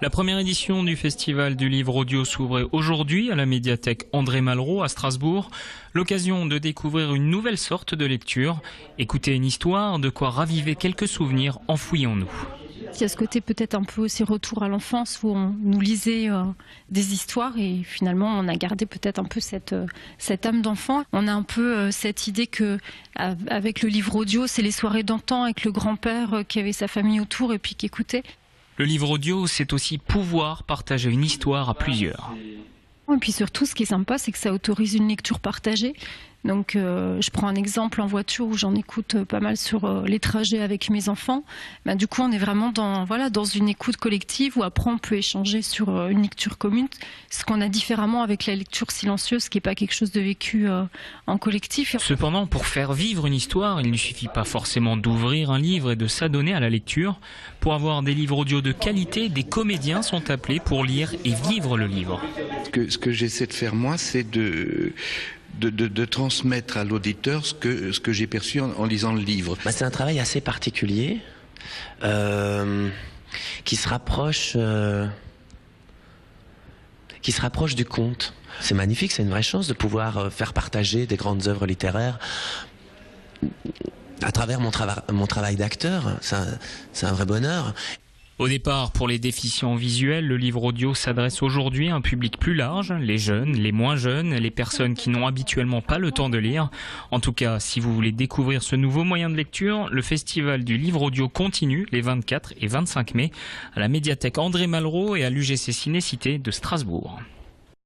La première édition du Festival du livre audio s'ouvrait aujourd'hui à la médiathèque André Malraux à Strasbourg. L'occasion de découvrir une nouvelle sorte de lecture, écouter une histoire, de quoi raviver quelques souvenirs enfouis en nous. Il y a ce côté peut-être un peu aussi retour à l'enfance où on nous lisait des histoires et finalement on a gardé peut-être un peu cette âme d'enfant. On a un peu cette idée que avec le livre audio, c'est les soirées d'antan avec le grand-père qui avait sa famille autour et puis qui écoutait. Le livre audio, c'est aussi pouvoir partager une histoire à plusieurs. Et puis surtout, ce qui est sympa, c'est que ça autorise une lecture partagée. Donc je prends un exemple en voiture où j'en écoute pas mal sur les trajets avec mes enfants. Du coup, on est vraiment dans une écoute collective où après on peut échanger sur une lecture commune, ce qu'on a différemment avec la lecture silencieuse qui n'est pas quelque chose de vécu en collectif. Cependant, pour faire vivre une histoire, il ne suffit pas forcément d'ouvrir un livre et de s'adonner à la lecture. Pour avoir des livres audio de qualité, des comédiens sont appelés pour lire et vivre le livre. Ce que j'essaie de faire moi, c'est de transmettre à l'auditeur ce que j'ai perçu en lisant le livre. C'est un travail assez particulier qui se rapproche du conte. C'est magnifique, c'est une vraie chance de pouvoir faire partager des grandes œuvres littéraires à travers mon travail d'acteur. C'est un vrai bonheur. Au départ, pour les déficients visuels, le livre audio s'adresse aujourd'hui à un public plus large, les jeunes, les moins jeunes, les personnes qui n'ont habituellement pas le temps de lire. En tout cas, si vous voulez découvrir ce nouveau moyen de lecture, le Festival du livre audio continue les 24 et 25 mai à la médiathèque André Malraux et à l'UGC Ciné-Cité de Strasbourg.